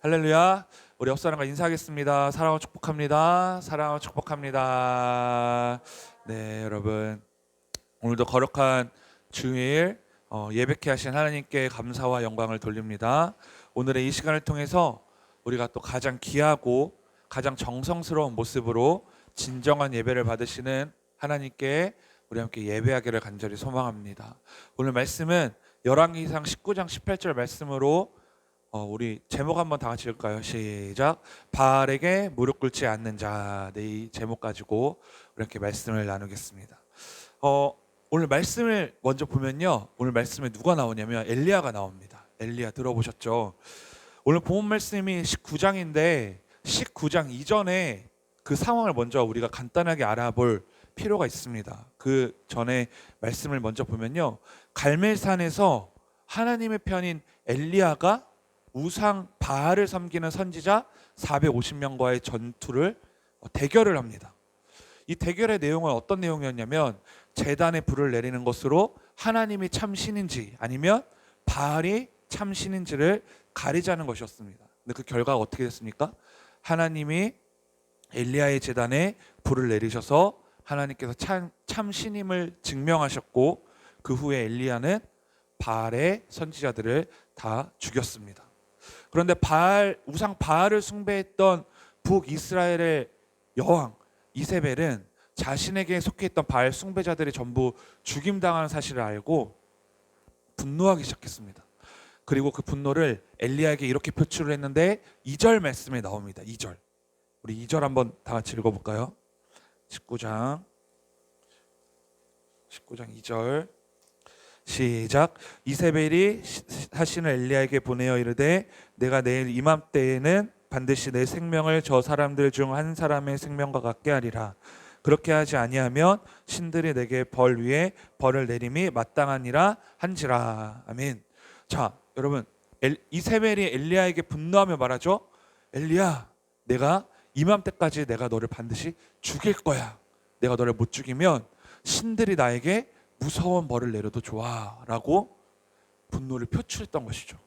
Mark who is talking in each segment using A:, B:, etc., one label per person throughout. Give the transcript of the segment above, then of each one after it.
A: 할렐루야. 우리 옆 사람과 인사하겠습니다. 사랑하고 축복합니다. 사랑하고 축복합니다. 네, 여러분 오늘도 거룩한 주일 예배케 하신 하나님께 감사와 영광을 돌립니다. 오늘의 이 시간을 통해서 우리가 또 가장 귀하고 가장 정성스러운 모습으로 진정한 예배를 받으시는 하나님께 우리 함께 예배하기를 간절히 소망합니다. 오늘 말씀은 열왕기상 19장 18절 말씀으로 우리 제목 한번 다 같이 읽을까요? 시작. 바알에게 무릎 꿇지 않는 자. 네, 이 제목 가지고 이렇게 말씀을 나누겠습니다. 오늘 말씀을 먼저 보면요, 오늘 말씀에 누가 나오냐면 엘리야가 나옵니다. 엘리야 들어보셨죠? 오늘 본 말씀이 19장인데 19장 이전에 그 상황을 먼저 우리가 간단하게 알아볼 필요가 있습니다. 그 전에 말씀을 먼저 보면요, 갈멜산에서 하나님의 편인 엘리야가 우상 바알을 섬기는 선지자 450명과의 전투를 대결을 합니다. 이 대결의 내용은 어떤 내용이었냐면 제단에 불을 내리는 것으로 하나님이 참신인지 아니면 바알이 참신인지를 가리자는 것이었습니다. 근데 그 결과가 어떻게 됐습니까? 하나님이 엘리야의 제단에 불을 내리셔서 하나님께서 참신임을 증명하셨고, 그 후에 엘리야는 바알의 선지자들을 다 죽였습니다. 그런데 우상 바알을 숭배했던 북이스라엘의 여왕 이세벨은 자신에게 속해 있던 바알 숭배자들이 전부 죽임당하는 사실을 알고 분노하기 시작했습니다. 그리고 그 분노를 엘리야에게 이렇게 표출을 했는데 2절 말씀에 나옵니다. 2절. 우리 2절 한번 다 같이 읽어볼까요? 19장 2절 시작. 이세벨이 사신을 엘리야에게 보내어 이르되 내가 내일 이맘때에는 반드시 내 생명을 저 사람들 중 한 사람의 생명과 같게 하리라. 그렇게 하지 아니하면 신들이 내게 벌 위에 벌을 내림이 마땅하니라 한지라. 아멘. 자, 여러분, 이세벨이 엘리야에게 분노하며 말하죠. 엘리야, 내가 이맘때까지 내가 너를 반드시 죽일 거야. 내가 너를 못 죽이면 신들이 나에게 무서운 벌을 내려도 좋아 라고 분노를 표출했던 것이죠.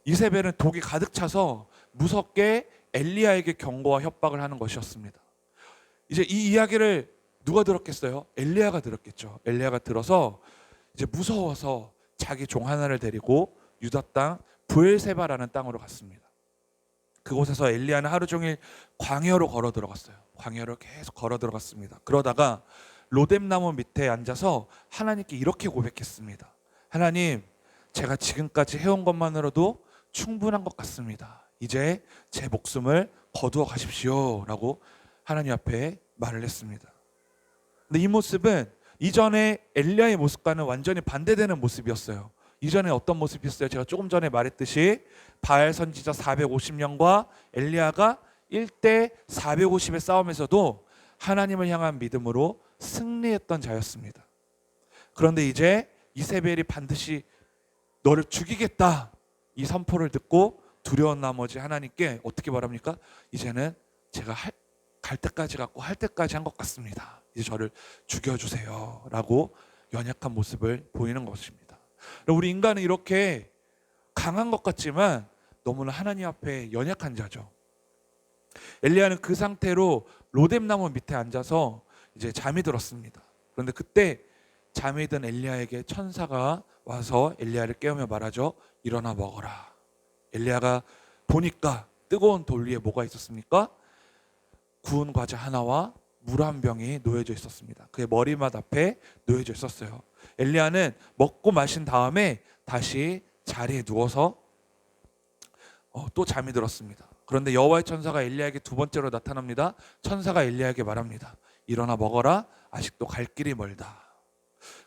A: 이세벨은 독이 가득 차서 무섭게 엘리야에게 경고와 협박을 하는 것이었습니다. 이제 이 이야기를 누가 들었겠어요? 엘리야가 들었겠죠. 엘리야가 들어서 이제 무서워서 자기 종 하나를 데리고 유다 땅 브엘세바라는 땅으로 갔습니다. 그곳에서 엘리야는 하루 종일 광야로 걸어 들어갔어요. 광야로 계속 걸어 들어갔습니다. 그러다가 로뎀나무 밑에 앉아서 하나님께 이렇게 고백했습니다. 하나님, 제가 지금까지 해온 것만으로도 충분한 것 같습니다. 이제 제 목숨을 거두어 가십시오 라고 하나님 앞에 말을 했습니다. 근데 이 모습은 이전에 엘리야의 모습과는 완전히 반대되는 모습이었어요. 이전에 어떤 모습이었어요? 제가 조금 전에 말했듯이 바알 선지자 450명과 엘리야가 1대 450의 싸움에서도 하나님을 향한 믿음으로 승리했던 자였습니다. 그런데 이제 이세벨이 반드시 너를 죽이겠다 이 선포를 듣고 두려운 나머지 하나님께 어떻게 말합니까? 이제는 제가 갈 때까지 갔고 할 때까지 한 것 같습니다. 이제 저를 죽여주세요 라고 연약한 모습을 보이는 것입니다. 우리 인간은 이렇게 강한 것 같지만 너무나 하나님 앞에 연약한 자죠. 엘리야는 그 상태로 로뎀나무 밑에 앉아서 이제 잠이 들었습니다. 그런데 그때 잠이 든 엘리야에게 천사가 와서 엘리야를 깨우며 말하죠. 일어나 먹어라. 엘리야가 보니까 뜨거운 돌 위에 뭐가 있었습니까? 구운 과자 하나와 물 한 병이 놓여져 있었습니다. 그의 머리맡 앞에 놓여져 있었어요. 엘리야는 먹고 마신 다음에 다시 자리에 누워서 또 잠이 들었습니다. 그런데 여호와의 천사가 엘리야에게 두 번째로 나타납니다. 천사가 엘리야에게 말합니다. 일어나 먹어라. 아직도 갈 길이 멀다.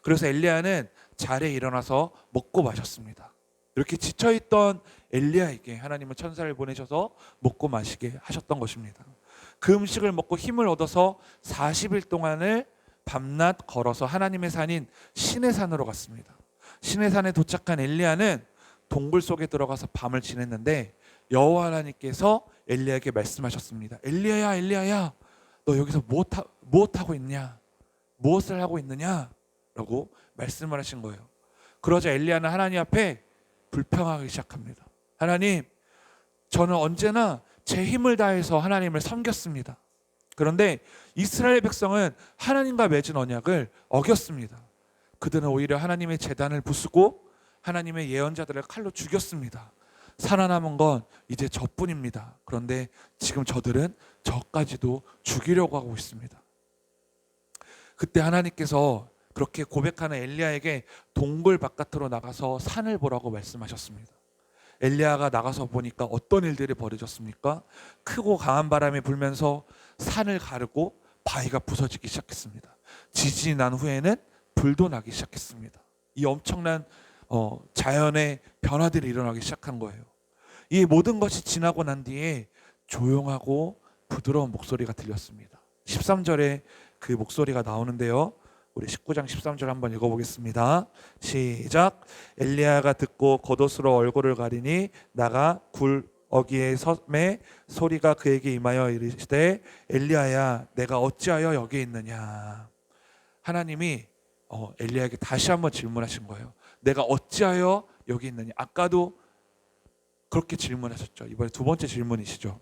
A: 그래서 엘리야는 자리에 일어나서 먹고 마셨습니다. 이렇게 지쳐있던 엘리야에게 하나님은 천사를 보내셔서 먹고 마시게 하셨던 것입니다. 그 음식을 먹고 힘을 얻어서 40일 동안을 밤낮 걸어서 하나님의 산인 시내산으로 갔습니다. 시내산에 도착한 엘리야는 동굴 속에 들어가서 밤을 지냈는데 여호와 하나님께서 엘리야에게 말씀하셨습니다. 엘리야야, 엘리야야, 너 여기서 무엇하고 있냐? 무엇을 하고 있느냐? 라고 말씀을 하신 거예요. 그러자 엘리야는 하나님 앞에 불평하기 시작합니다. 하나님, 저는 언제나 제 힘을 다해서 하나님을 섬겼습니다. 그런데 이스라엘 백성은 하나님과 맺은 언약을 어겼습니다. 그들은 오히려 하나님의 제단을 부수고 하나님의 예언자들을 칼로 죽였습니다. 살아남은 건 이제 저뿐입니다. 그런데 지금 저들은 저까지도 죽이려고 하고 있습니다. 그때 하나님께서 그렇게 고백하는 엘리야에게 동굴 바깥으로 나가서 산을 보라고 말씀하셨습니다. 엘리야가 나가서 보니까 어떤 일들이 벌어졌습니까? 크고 강한 바람이 불면서 산을 가르고 바위가 부서지기 시작했습니다. 지진이 난 후에는 불도 나기 시작했습니다. 이 엄청난 자연의 변화들이 일어나기 시작한 거예요. 이 모든 것이 지나고 난 뒤에 조용하고 부드러운 목소리가 들렸습니다. 13절에 그 목소리가 나오는데요. 우리 19장 13절 한번 읽어보겠습니다. 시작. 엘리야가 듣고 겉옷으로 얼굴을 가리니 나가 굴 어귀의 섬에 소리가 그에게 임하여 이르시되 엘리야야 내가 어찌하여 여기 있느냐. 하나님이 엘리야에게 다시 한번 질문하신 거예요. 내가 어찌하여 여기 있느냐. 아까도 그렇게 질문하셨죠. 이번에 두 번째 질문이시죠.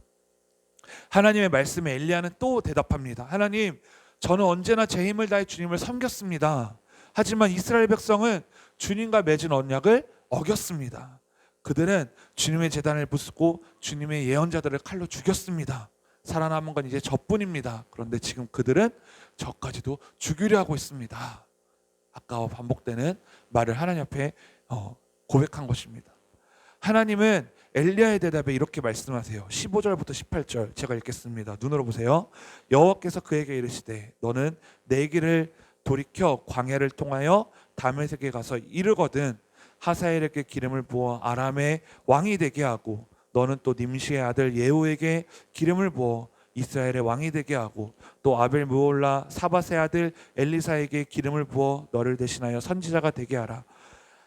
A: 하나님의 말씀에 엘리야는 또 대답합니다. 하나님, 저는 언제나 제 힘을 다해 주님을 섬겼습니다. 하지만 이스라엘 백성은 주님과 맺은 언약을 어겼습니다. 그들은 주님의 제단을 부수고 주님의 예언자들을 칼로 죽였습니다. 살아남은 건 이제 저뿐입니다. 그런데 지금 그들은 저까지도 죽이려 하고 있습니다. 아까와 반복되는 말을 하나님 앞에 고백한 것입니다. 하나님은 엘리야의 대답에 이렇게 말씀하세요. 15절부터 18절 제가 읽겠습니다. 눈으로 보세요. 여호와께서 그에게 이르시되 너는 내 길을 돌이켜 광야를 통하여 다메섹에 가서 이르거든 하사엘에게 기름을 부어 아람의 왕이 되게 하고 너는 또 님시의 아들 예후에게 기름을 부어 이스라엘의 왕이 되게 하고 또 아벨 무올라 사밧의 아들 엘리사에게 기름을 부어 너를 대신하여 선지자가 되게 하라.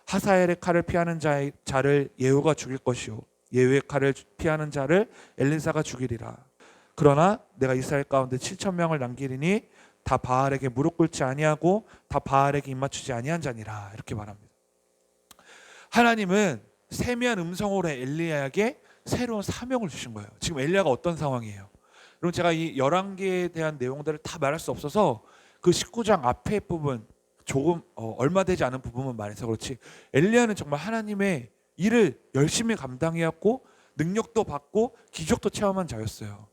A: 하사엘의 칼을 피하는 자를 예후가 죽일 것이요 예후의 칼을 피하는 자를 엘리사가 죽이리라. 그러나 내가 이스라엘 가운데 7천 명을 남기리니 다 바알에게 무릎 꿇지 아니하고 다 바알에게 입맞추지 아니한 자니라. 이렇게 말합니다. 하나님은 세미한 음성으로 엘리야에게 새로운 사명을 주신 거예요. 지금 엘리야가 어떤 상황이에요? 여러분 제가 이 11개에 대한 내용들을 다 말할 수 없어서 그 19장 앞에 부분 조금 얼마 되지 않은 부분만 말해서 그렇지 엘리야는 정말 하나님의 일을 열심히 감당해왔고 능력도 받고 기적도 체험한 자였어요.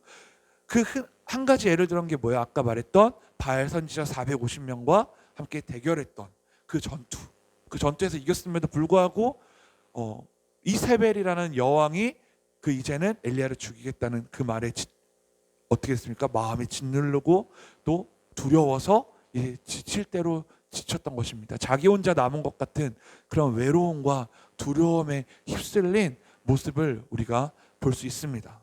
A: 그 한 가지 예를 들은 게 뭐야? 아까 말했던 바알 선지자 450명과 함께 대결했던 그 전투. 그 전투에서 이겼음에도 불구하고 이세벨이라는 여왕이 그 이제는 엘리야를 죽이겠다는 그 말에 어떻게 했습니까? 마음이 짓누르고 또 두려워서 지칠 대로 지쳤던 것입니다. 자기 혼자 남은 것 같은 그런 외로움과 두려움에 휩쓸린 모습을 우리가 볼 수 있습니다.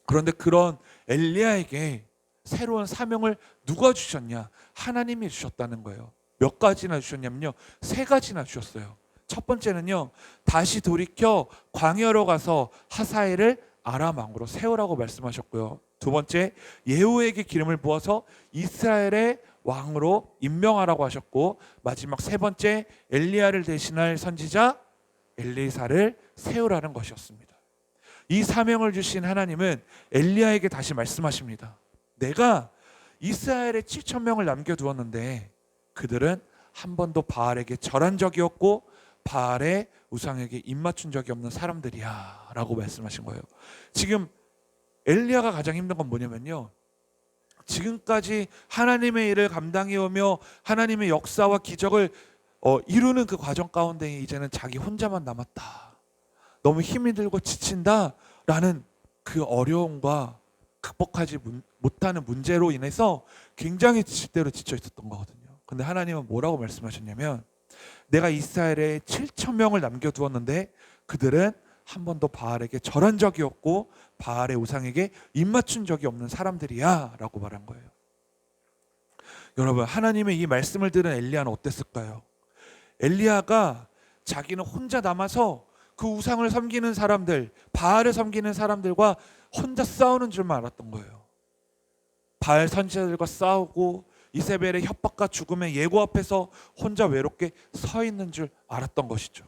A: 그런데 그런 엘리야에게 새로운 사명을 누가 주셨냐? 하나님이 주셨다는 거예요. 몇 가지나 주셨냐면요. 3가지나 주셨어요. 첫 번째는요. 다시 돌이켜 광야로 가서 하사엘을 아람 왕으로 세우라고 말씀하셨고요. 두 번째, 예후에게 기름을 부어서 이스라엘의 왕으로 임명하라고 하셨고, 마지막 세 번째, 엘리야를 대신할 선지자 엘리사를 세우라는 것이었습니다. 이 사명을 주신 하나님은 엘리야에게 다시 말씀하십니다. 내가 이스라엘에 7천 명을 남겨두었는데 그들은 한 번도 바알에게 절한 적이 없고 바알의 우상에게 입맞춘 적이 없는 사람들이야 라고 말씀하신 거예요. 지금 엘리야가 가장 힘든 건 뭐냐면요, 지금까지 하나님의 일을 감당해오며 하나님의 역사와 기적을 이루는 그 과정 가운데 이제는 자기 혼자만 남았다, 너무 힘이 들고 지친다라는 그 어려움과 극복하지 못하는 문제로 인해서 굉장히 지칠 대로 지쳐 있었던 거거든요. 근데 하나님은 뭐라고 말씀하셨냐면, 내가 이스라엘에 7천 명을 남겨두었는데 그들은 한 번도 바알에게 절한 적이 없고 바알의 우상에게 입맞춘 적이 없는 사람들이야 라고 말한 거예요. 여러분, 하나님의 이 말씀을 들은 엘리야는 어땠을까요? 엘리야가 자기는 혼자 남아서 그 우상을 섬기는 사람들, 바알을 섬기는 사람들과 혼자 싸우는 줄만 알았던 거예요. 바알 선지자들과 싸우고 이세벨의 협박과 죽음의 예고 앞에서 혼자 외롭게 서 있는 줄 알았던 것이죠.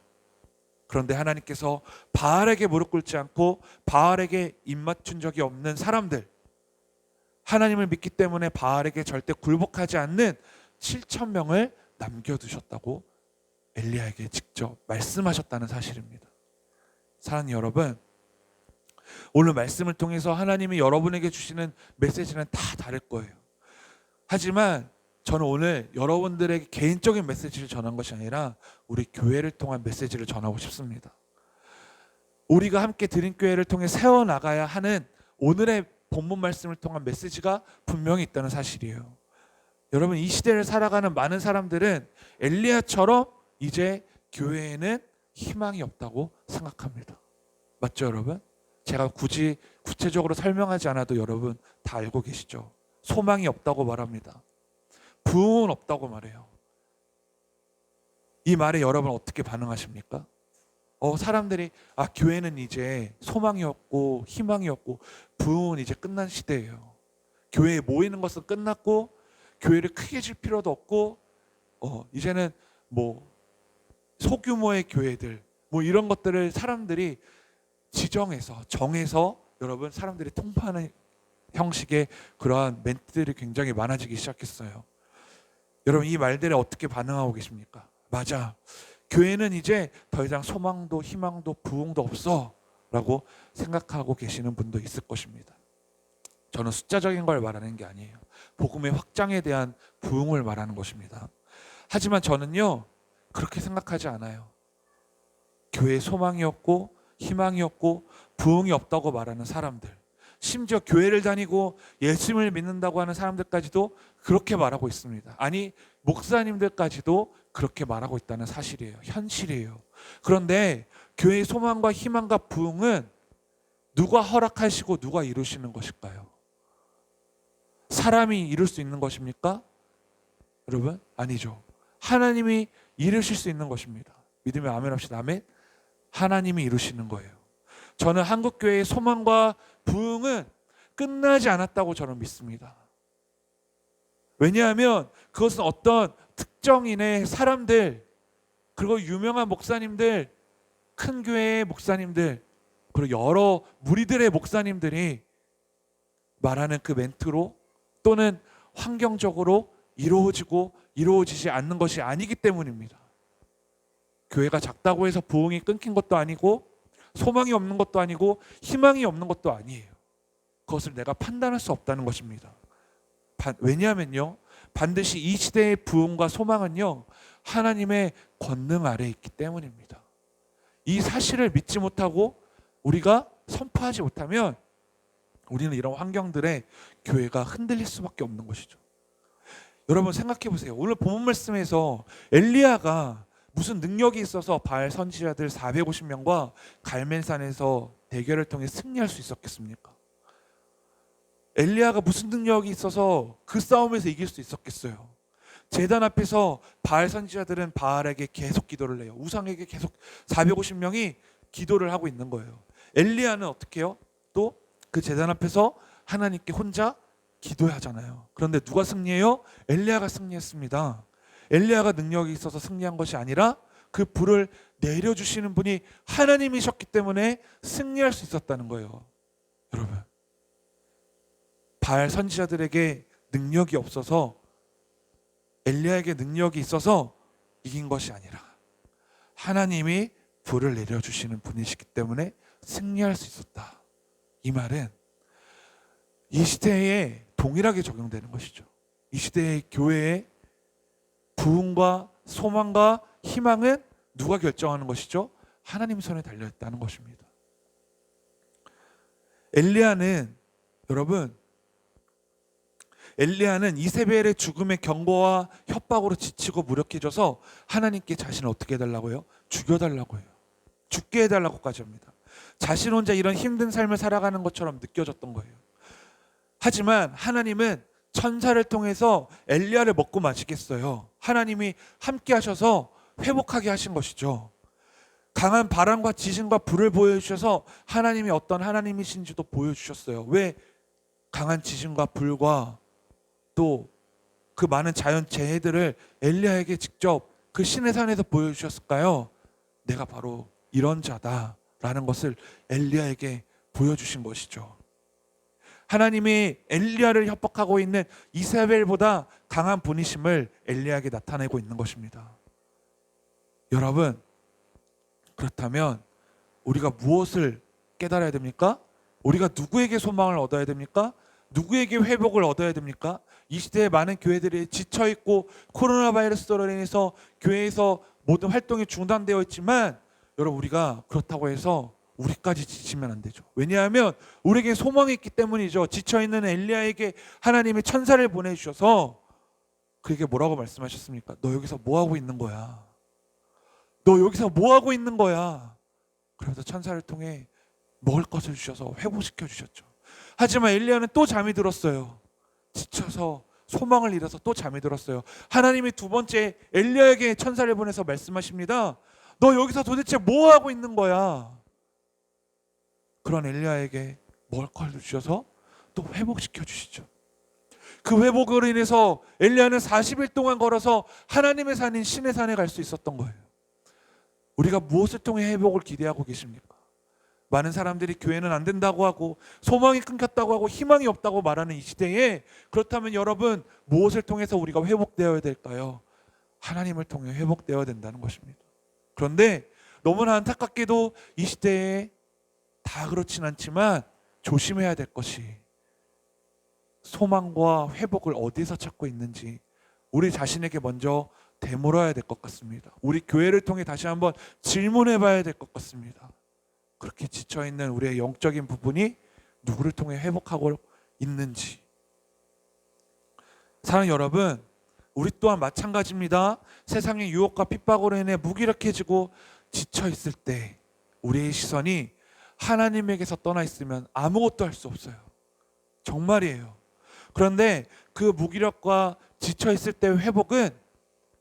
A: 그런데 하나님께서 바알에게 무릎 꿇지 않고 바알에게 입 맞춘 적이 없는 사람들, 하나님을 믿기 때문에 바알에게 절대 굴복하지 않는 7천 명을 남겨두셨다고 엘리야에게 직접 말씀하셨다는 사실입니다. 사랑하는 여러분, 오늘 말씀을 통해서 하나님이 여러분에게 주시는 메시지는 다 다를 거예요. 하지만 저는 오늘 여러분들에게 개인적인 메시지를 전한 것이 아니라 우리 교회를 통한 메시지를 전하고 싶습니다. 우리가 함께 드림교회를 통해 세워나가야 하는 오늘의 본문 말씀을 통한 메시지가 분명히 있다는 사실이에요. 여러분, 이 시대를 살아가는 많은 사람들은 엘리야처럼 이제 교회에는 희망이 없다고 생각합니다. 맞죠, 여러분? 제가 굳이 구체적으로 설명하지 않아도 여러분 다 알고 계시죠? 소망이 없다고 말합니다. 부흥은 없다고 말해요. 이 말에 여러분 어떻게 반응하십니까? 사람들이 교회는 이제 소망이 없고 희망이 없고 부흥은 이제 끝난 시대예요. 교회에 모이는 것은 끝났고 교회를 크게 질 필요도 없고 이제는 뭐 소규모의 교회들 이런 것들을 사람들이 정해서 여러분 사람들이 통파하는 형식의 그러한 멘트들이 굉장히 많아지기 시작했어요. 여러분, 이 말들에 어떻게 반응하고 계십니까? 맞아, 교회는 이제 더 이상 소망도 희망도 부흥도 없어 라고 생각하고 계시는 분도 있을 것입니다. 저는 숫자적인 걸 말하는 게 아니에요. 복음의 확장에 대한 부흥을 말하는 것입니다. 하지만 저는요, 그렇게 생각하지 않아요. 교회에 소망이 없고 희망이 없고 부흥이 없다고 말하는 사람들, 심지어 교회를 다니고 예수님을 믿는다고 하는 사람들까지도 그렇게 말하고 있습니다. 아니, 목사님들까지도 그렇게 말하고 있다는 사실이에요. 현실이에요. 그런데 교회의 소망과 희망과 부흥은 누가 허락하시고 누가 이루시는 것일까요? 사람이 이룰 수 있는 것입니까? 여러분, 아니죠. 하나님이 이루실 수 있는 것입니다. 믿으면 아멘 합시다. 아멘. 하나님이 이루시는 거예요. 저는 한국교회의 소망과 부흥은 끝나지 않았다고 저는 믿습니다. 왜냐하면 그것은 어떤 특정인의 사람들, 그리고 유명한 목사님들, 큰 교회의 목사님들, 그리고 여러 무리들의 목사님들이 말하는 그 멘트로 또는 환경적으로 이루어지지 않는 것이 아니기 때문입니다. 교회가 작다고 해서 부흥이 끊긴 것도 아니고 소망이 없는 것도 아니고 희망이 없는 것도 아니에요. 그것을 내가 판단할 수 없다는 것입니다. 왜냐하면요, 반드시 이 시대의 부흥과 소망은요, 하나님의 권능 아래에 있기 때문입니다. 이 사실을 믿지 못하고 우리가 선포하지 못하면 우리는 이런 환경들에 교회가 흔들릴 수밖에 없는 것이죠. 여러분, 생각해 보세요. 오늘 본문 말씀에서 엘리야가 무슨 능력이 있어서 바알 선지자들 450명과 갈멜산에서 대결을 통해 승리할 수 있었겠습니까? 엘리야가 무슨 능력이 있어서 그 싸움에서 이길 수 있었겠어요? 제단 앞에서 바알 선지자들은 바알에게 계속 기도를 해요. 우상에게 계속 450명이 기도를 하고 있는 거예요. 엘리야는 어떻게 해요? 또 그 제단 앞에서 하나님께 혼자 기도하잖아요. 그런데 누가 승리해요? 엘리야가 승리했습니다. 엘리야가 능력이 있어서 승리한 것이 아니라 그 불을 내려주시는 분이 하나님이셨기 때문에 승리할 수 있었다는 거예요. 여러분, 바알 선지자들에게 능력이 없어서, 엘리야에게 능력이 있어서 이긴 것이 아니라 하나님이 불을 내려주시는 분이시기 때문에 승리할 수 있었다. 이 말은 이 시대에 동일하게 적용되는 것이죠. 이 시대의 교회의 부흥과 소망과 희망은 누가 결정하는 것이죠? 하나님 손에 달려있다는 것입니다. 엘리야는 이세벨의 죽음의 경고와 협박으로 지치고 무력해져서 하나님께 자신을 어떻게 해달라고요? 죽여달라고 해요. 죽게 해달라고까지 합니다. 자신 혼자 이런 힘든 삶을 살아가는 것처럼 느껴졌던 거예요. 하지만 하나님은 천사를 통해서 엘리야를 먹고 마시겠어요. 하나님이 함께 하셔서 회복하게 하신 것이죠. 강한 바람과 지진과 불을 보여주셔서 하나님이 어떤 하나님이신지도 보여주셨어요. 왜 강한 지진과 불과 또 그 많은 자연 재해들을 엘리야에게 직접 그 시내산에서 보여주셨을까요? 내가 바로 이런 자다라는 것을 엘리야에게 보여주신 것이죠. 하나님이 엘리야를 협박하고 있는 이세벨보다 강한 분이심을 엘리야에게 나타내고 있는 것입니다. 여러분, 그렇다면 우리가 무엇을 깨달아야 됩니까? 우리가 누구에게 소망을 얻어야 됩니까? 누구에게 회복을 얻어야 됩니까? 이 시대에 많은 교회들이 지쳐있고 코로나 바이러스로 인해서 교회에서 모든 활동이 중단되어 있지만, 여러분, 우리가 그렇다고 해서 우리까지 지치면 안 되죠. 왜냐하면 우리에게 소망이 있기 때문이죠. 지쳐있는 엘리야에게 하나님이 천사를 보내주셔서 그에게 뭐라고 말씀하셨습니까? 너 여기서 뭐 하고 있는 거야? 너 여기서 뭐 하고 있는 거야? 그러면서 천사를 통해 먹을 것을 주셔서 회복시켜 주셨죠. 하지만 엘리야는 또 잠이 들었어요. 지쳐서 소망을 잃어서 또 잠이 들었어요. 하나님이 두 번째 엘리야에게 천사를 보내서 말씀하십니다. 너 여기서 도대체 뭐 하고 있는 거야? 그런 엘리야에게 먹을 걸 주셔서 또 회복시켜 주시죠. 그 회복으로 인해서 엘리야는 40일 동안 걸어서 하나님의 산인 신의 산에 갈 수 있었던 거예요. 우리가 무엇을 통해 회복을 기대하고 계십니까? 많은 사람들이 교회는 안 된다고 하고 소망이 끊겼다고 하고 희망이 없다고 말하는 이 시대에, 그렇다면 여러분, 무엇을 통해서 우리가 회복되어야 될까요? 하나님을 통해 회복되어야 된다는 것입니다. 그런데 너무나 안타깝게도 이 시대에 다 그렇진 않지만 조심해야 될 것이, 소망과 회복을 어디서 찾고 있는지 우리 자신에게 먼저 되물어야 될 것 같습니다. 우리 교회를 통해 다시 한번 질문해 봐야 될 것 같습니다. 그렇게 지쳐있는 우리의 영적인 부분이 누구를 통해 회복하고 있는지. 사랑하는 여러분, 우리 또한 마찬가지입니다. 세상의 유혹과 핍박으로 인해 무기력해지고 지쳐있을 때 우리의 시선이 하나님에게서 떠나 있으면 아무것도 할 수 없어요. 정말이에요. 그런데 그 무기력과 지쳐있을 때의 회복은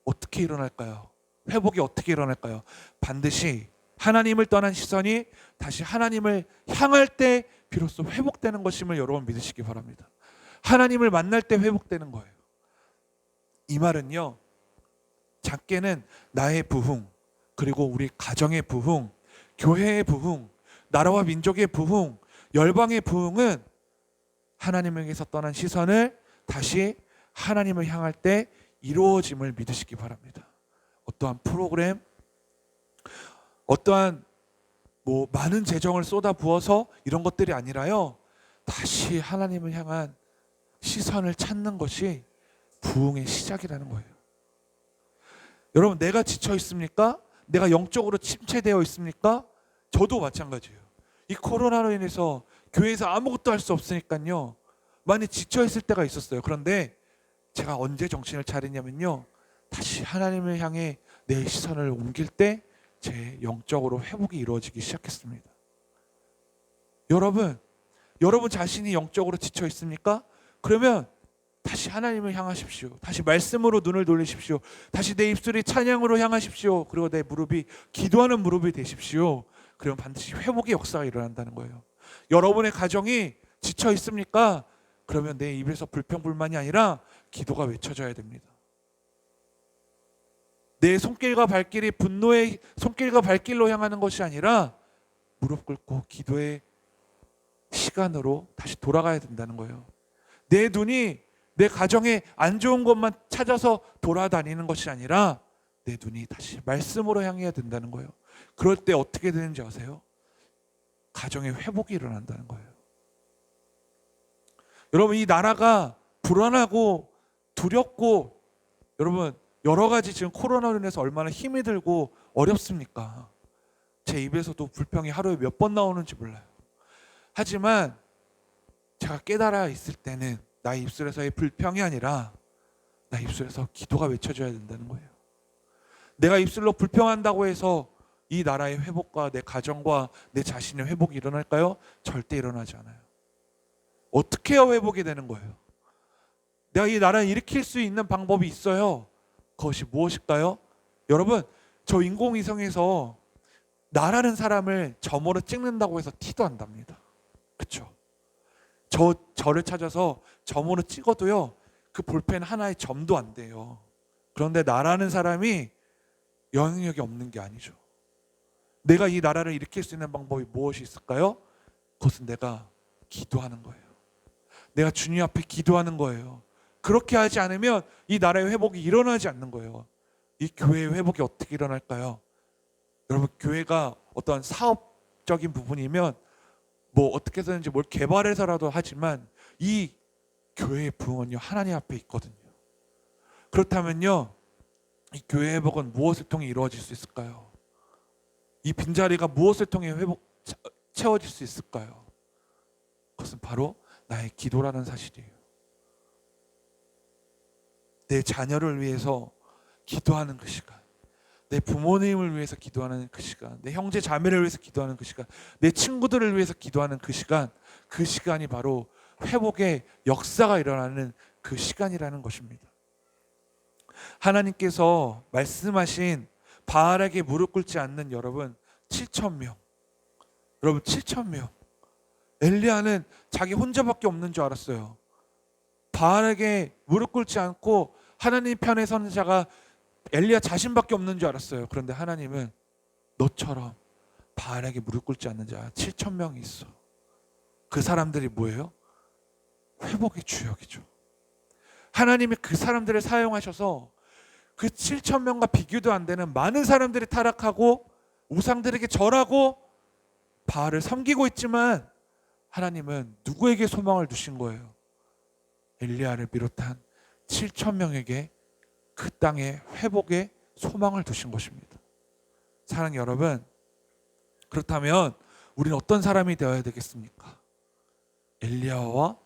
A: 어떻게 일어날까요? 회복이 어떻게 일어날까요? 반드시 하나님을 떠난 시선이 다시 하나님을 향할 때 비로소 회복되는 것임을 여러분 믿으시기 바랍니다. 하나님을 만날 때 회복되는 거예요. 이 말은요, 작게는 나의 부흥, 그리고 우리 가정의 부흥, 교회의 부흥, 나라와 민족의 부흥, 열방의 부흥은 하나님에게서 떠난 시선을 다시 하나님을 향할 때 이루어짐을 믿으시기 바랍니다. 어떠한 프로그램, 어떠한 많은 재정을 쏟아 부어서 이런 것들이 아니라요, 다시 하나님을 향한 시선을 찾는 것이 부흥의 시작이라는 거예요. 여러분, 내가 지쳐 있습니까? 내가 영적으로 침체되어 있습니까? 저도 마찬가지예요. 이 코로나로 인해서 교회에서 아무것도 할 수 없으니까요, 많이 지쳐 있을 때가 있었어요. 그런데 제가 언제 정신을 차리냐면요, 다시 하나님을 향해 내 시선을 옮길 때 제 영적으로 회복이 이루어지기 시작했습니다. 여러분 자신이 영적으로 지쳐 있습니까? 그러면 다시 하나님을 향하십시오. 다시 말씀으로 눈을 돌리십시오. 다시 내 입술이 찬양으로 향하십시오. 그리고 내 무릎이 기도하는 무릎이 되십시오. 그러면 반드시 회복의 역사가 일어난다는 거예요. 여러분의 가정이 지쳐 있습니까? 그러면 내 입에서 불평불만이 아니라 기도가 외쳐져야 됩니다. 내 손길과 발길이 분노의 손길과 발길로 향하는 것이 아니라 무릎 꿇고 기도의 시간으로 다시 돌아가야 된다는 거예요. 내 눈이 내 가정에 안 좋은 것만 찾아서 돌아다니는 것이 아니라 내 눈이 다시 말씀으로 향해야 된다는 거예요. 그럴 때 어떻게 되는지 아세요? 가정의 회복이 일어난다는 거예요. 여러분, 이 나라가 불안하고 두렵고, 여러분, 여러 가지 지금 코로나로 인해서 얼마나 힘이 들고 어렵습니까? 제 입에서도 불평이 하루에 몇 번 나오는지 몰라요. 하지만 제가 깨달아 있을 때는 나의 입술에서의 불평이 아니라 나의 입술에서 기도가 외쳐져야 된다는 거예요. 내가 입술로 불평한다고 해서 이 나라의 회복과 내 가정과 내 자신의 회복이 일어날까요? 절대 일어나지 않아요. 어떻게 해야 회복이 되는 거예요? 내가 이 나라를 일으킬 수 있는 방법이 있어요. 그것이 무엇일까요? 여러분, 저 인공위성에서 나라는 사람을 점으로 찍는다고 해서 티도 안 납니다. 그렇죠? 저를 찾아서 점으로 찍어도요, 그 볼펜 하나의 점도 안 돼요. 그런데 나라는 사람이 영향력이 없는 게 아니죠. 내가 이 나라를 일으킬 수 있는 방법이 무엇이 있을까요? 그것은 내가 기도하는 거예요. 내가 주님 앞에 기도하는 거예요. 그렇게 하지 않으면 이 나라의 회복이 일어나지 않는 거예요. 이 교회의 회복이 어떻게 일어날까요? 여러분, 교회가 어떤 사업적인 부분이면 뭐 어떻게 해서든지 뭘 개발해서라도 하지만 이 교회의 부흥은요, 하나님 앞에 있거든요. 그렇다면요, 이 교회 회복은 무엇을 통해 이루어질 수 있을까요? 이 빈자리가 무엇을 통해 채워질 수 있을까요? 그것은 바로 나의 기도라는 사실이에요. 내 자녀를 위해서 기도하는 그 시간, 내 부모님을 위해서 기도하는 그 시간, 내 형제 자매를 위해서 기도하는 그 시간, 내 친구들을 위해서 기도하는 그 시간, 그 시간이 바로 회복의 역사가 일어나는 그 시간이라는 것입니다. 하나님께서 말씀하신 바알에게 무릎 꿇지 않는 여러분 7,000명, 여러분 7,000명. 엘리야는 자기 혼자밖에 없는 줄 알았어요. 바알에게 무릎 꿇지 않고 하나님 편에 서는 자가 엘리야 자신밖에 없는 줄 알았어요. 그런데 하나님은 너처럼 바알에게 무릎 꿇지 않는 자 7,000명이 있어. 그 사람들이 뭐예요? 회복의 주역이죠. 하나님이 그 사람들을 사용하셔서 그 7,000명과 비교도 안 되는 많은 사람들이 타락하고 우상들에게 절하고 바알을 섬기고 있지만 하나님은 누구에게 소망을 두신 거예요? 엘리야를 비롯한 7,000명에게 그 땅의 회복의 소망을 두신 것입니다. 사랑하는 여러분, 그렇다면 우리는 어떤 사람이 되어야 되겠습니까? 엘리야와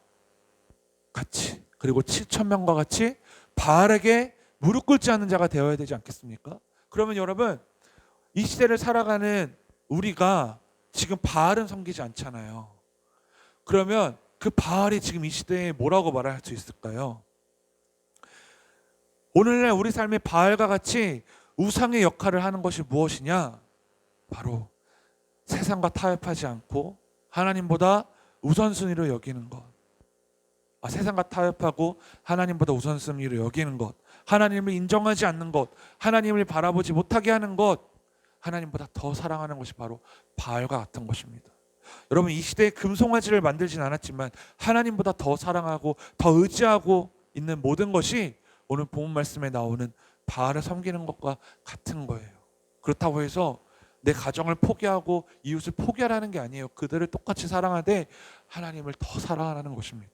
A: 같이, 그리고 7,000명과 같이 바알에게 무릎 꿇지 않는 자가 되어야 되지 않겠습니까? 그러면 여러분, 이 시대를 살아가는 우리가 지금 바알은 섬기지 않잖아요. 그러면 그 바알이 지금 이 시대에 뭐라고 말할 수 있을까요? 오늘날 우리 삶의 바알과 같이 우상의 역할을 하는 것이 무엇이냐? 바로 세상과 타협하지 않고 하나님보다 우선순위로 여기는 것. 세상과 타협하고 하나님보다 우선순위로 여기는 것, 하나님을 인정하지 않는 것, 하나님을 바라보지 못하게 하는 것, 하나님보다 더 사랑하는 것이 바로 바알과 같은 것입니다. 여러분, 이 시대에 금송아지를 만들진 않았지만 하나님보다 더 사랑하고 더 의지하고 있는 모든 것이 오늘 본문 말씀에 나오는 바알을 섬기는 것과 같은 거예요. 그렇다고 해서 내 가정을 포기하고 이웃을 포기하라는 게 아니에요. 그들을 똑같이 사랑하되 하나님을 더 사랑하라는 것입니다.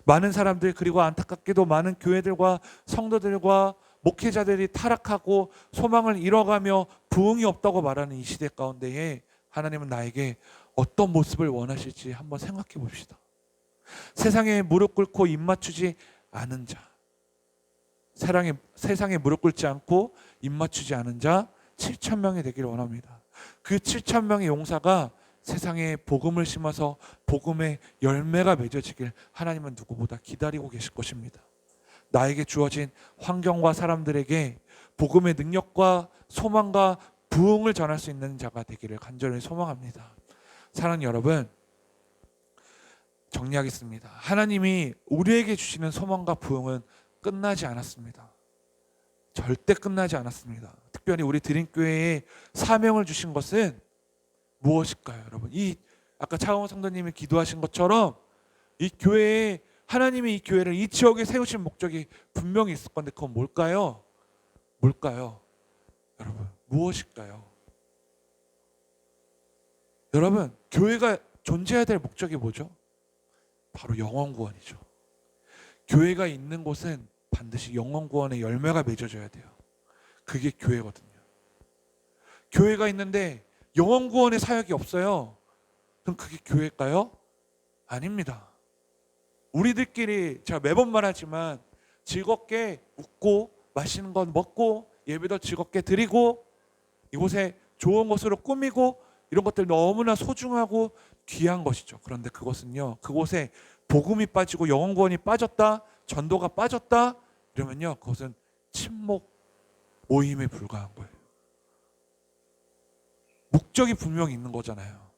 A: 많은 사람들, 그리고 안타깝게도 많은 교회들과 성도들과 목회자들이 타락하고 소망을 잃어가며 부흥이 없다고 말하는 이 시대 가운데에 하나님은 나에게 어떤 모습을 원하실지 한번 생각해 봅시다. 세상에 무릎 꿇고 입 맞추지 않은 자, 세상에 무릎 꿇지 않고 입 맞추지 않은 자 7,000명이 되기를 원합니다. 그 7,000명의 용사가 세상에 복음을 심어서 복음의 열매가 맺어지길 하나님은 누구보다 기다리고 계실 것입니다. 나에게 주어진 환경과 사람들에게 복음의 능력과 소망과 부흥을 전할 수 있는 자가 되기를 간절히 소망합니다. 사랑하는 여러분, 정리하겠습니다. 하나님이 우리에게 주시는 소망과 부흥은 끝나지 않았습니다. 절대 끝나지 않았습니다. 특별히 우리 드림교회에 사명을 주신 것은 무엇일까요, 여러분? 아까 차원 성도님이 기도하신 것처럼 이 교회에 하나님이 이 교회를 이 지역에 세우신 목적이 분명히 있을 건데 그건 뭘까요? 여러분, 무엇일까요? 여러분, 교회가 존재해야 될 목적이 뭐죠? 바로 영혼 구원이죠. 교회가 있는 곳은 반드시 영혼 구원의 열매가 맺어져야 돼요. 그게 교회거든요. 교회가 있는데 영혼 구원의 사역이 없어요. 그럼 그게 교회일까요? 아닙니다. 우리들끼리, 제가 매번 말하지만 즐겁게 웃고 맛있는 것 먹고 예배도 즐겁게 드리고 이곳에 좋은 것으로 꾸미고 이런 것들 너무나 소중하고 귀한 것이죠. 그런데 그것은요, 그곳에 복음이 빠지고 영혼 구원이 빠졌다, 전도가 빠졌다 이러면요, 그것은 침묵 모임에 불과한 거예요. 목적이 분명히 있는 거잖아요.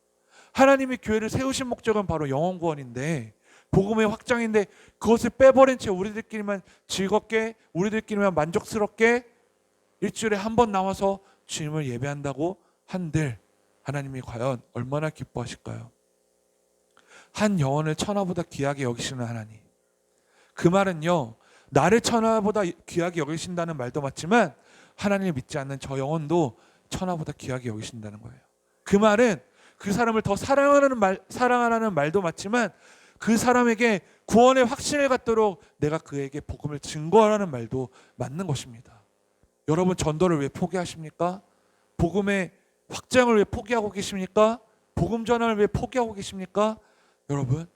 A: 하나님이 교회를 세우신 목적은 바로 영혼 구원인데 복음의 확장인데 그것을 빼버린 채 우리들끼리만 즐겁게, 우리들끼리만 만족스럽게 일주일에 한 번 나와서 주님을 예배한다고 한들 하나님이 과연 얼마나 기뻐하실까요? 한 영혼을 천하보다 귀하게 여기시는 하나님. 그 말은요, 나를 천하보다 귀하게 여기신다는 말도 맞지만 하나님을 믿지 않는 저 영혼도 천하보다 귀하게 여기신다는 거예요. 그 말은 그 사람을 더 사랑하라는 말도 맞지만 그 사람에게 구원의 확신을 갖도록 내가 그에게 복음을 증거하라는 말도 맞는 것입니다. 여러분, 전도를 왜 포기하십니까? 복음의 확장을 왜 포기하고 계십니까? 복음 전환을 왜 포기하고 계십니까? 여러분,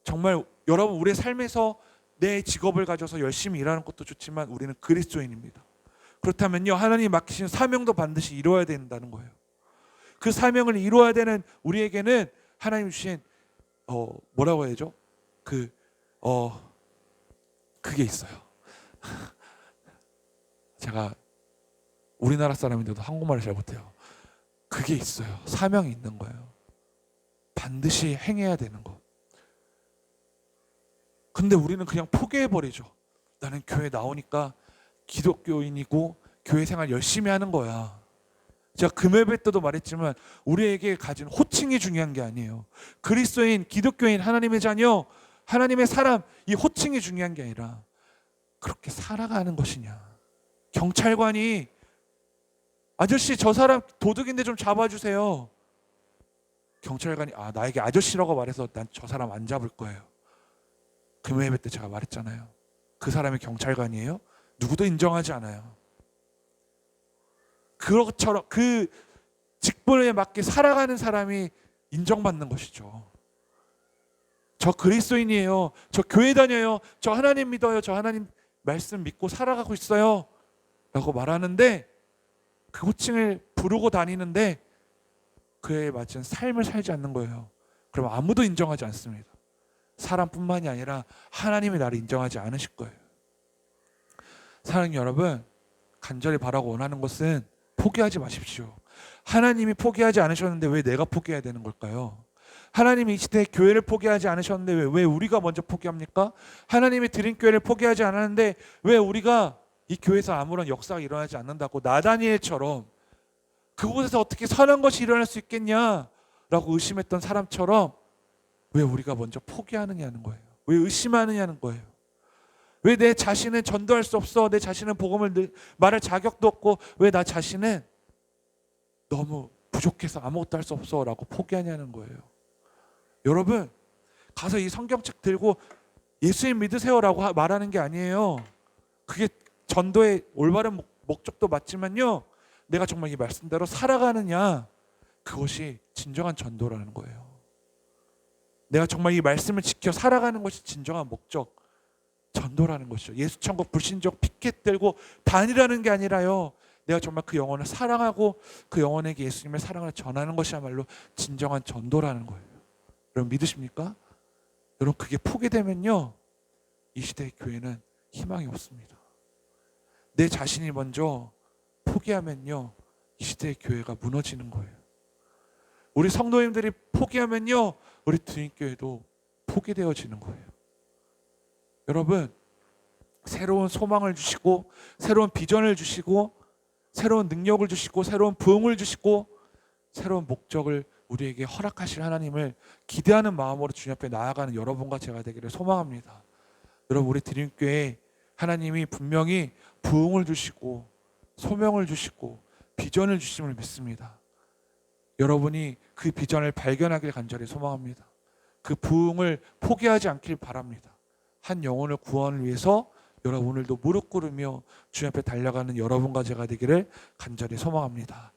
A: 정말 여러분, 우리의 삶에서 내 직업을 가져서 열심히 일하는 것도 좋지만 우리는 그리스도인입니다. 그렇다면요, 하나님이 맡기신 사명도 반드시 이루어야 된다는 거예요. 그 사명을 이루어야 되는 우리에게는 하나님 주신 뭐라고 해야죠? 그게 있어요. 제가 우리나라 사람인데도 한국말을 잘 못해요. 그게 있어요. 사명이 있는 거예요. 반드시 행해야 되는 거. 근데 우리는 그냥 포기해버리죠. 나는 교회 나오니까 기독교인이고 교회 생활 열심히 하는 거야. 제가 금요일 때도 말했지만 우리에게 가진 호칭이 중요한 게 아니에요. 그리스도인, 기독교인, 하나님의 자녀, 하나님의 사람, 이 호칭이 중요한 게 아니라 그렇게 살아가는 것이냐. 경찰관이 아저씨 저 사람 도둑인데 좀 잡아주세요. 경찰관이 나에게 아저씨라고 말해서 난 저 사람 안 잡을 거예요. 금요일 때 제가 말했잖아요. 그 사람이 경찰관이에요? 누구도 인정하지 않아요. 그것처럼 그 직분에 맞게 살아가는 사람이 인정받는 것이죠. 저 그리스도인이에요. 저 교회 다녀요. 저 하나님 믿어요. 저 하나님 말씀 믿고 살아가고 있어요. 라고 말하는데 그 호칭을 부르고 다니는데 그에 맞은 삶을 살지 않는 거예요. 그럼 아무도 인정하지 않습니다. 사람뿐만이 아니라 하나님이 나를 인정하지 않으실 거예요. 사랑하는 여러분, 간절히 바라고 원하는 것은 포기하지 마십시오. 하나님이 포기하지 않으셨는데 왜 내가 포기해야 되는 걸까요? 하나님이 이 시대에 교회를 포기하지 않으셨는데 왜 우리가 먼저 포기합니까? 하나님이 드린 교회를 포기하지 않았는데 왜 우리가 이 교회에서 아무런 역사가 일어나지 않는다고 나다니엘처럼 그곳에서 어떻게 선한 것이 일어날 수 있겠냐라고 의심했던 사람처럼 왜 우리가 먼저 포기하느냐는 거예요. 왜 의심하느냐는 거예요. 왜 내 자신은 전도할 수 없어? 내 자신은 복음을 말할 자격도 없고 왜 나 자신은 너무 부족해서 아무것도 할 수 없어? 라고 포기하냐는 거예요. 여러분, 가서 이 성경책 들고 예수님 믿으세요 라고 말하는 게 아니에요. 그게 전도의 올바른 목적도 맞지만요, 내가 정말 이 말씀대로 살아가느냐, 그것이 진정한 전도라는 거예요. 내가 정말 이 말씀을 지켜 살아가는 것이 진정한 목적, 전도라는 것이죠. 예수 천국 불신족 피켓 들고 다니라는 게 아니라요, 내가 정말 그 영혼을 사랑하고 그 영혼에게 예수님의 사랑을 전하는 것이야말로 진정한 전도라는 거예요. 여러분 믿으십니까? 여러분 그게 포기되면요, 이 시대의 교회는 희망이 없습니다. 내 자신이 먼저 포기하면요, 이 시대의 교회가 무너지는 거예요. 우리 성도님들이 포기하면요, 우리 주님교회도 포기되어지는 거예요. 여러분, 새로운 소망을 주시고 새로운 비전을 주시고 새로운 능력을 주시고 새로운 부흥을 주시고 새로운 목적을 우리에게 허락하실 하나님을 기대하는 마음으로 주님 앞에 나아가는 여러분과 제가 되기를 소망합니다. 여러분, 우리 드림교회 하나님이 분명히 부흥을 주시고 소명을 주시고 비전을 주심을 믿습니다. 여러분이 그 비전을 발견하길 간절히 소망합니다. 그 부흥을 포기하지 않길 바랍니다. 한 영혼의 구원을 위해서 여러분 오늘도 무릎 꿇으며 주님 앞에 달려가는 여러분과 제가 되기를 간절히 소망합니다.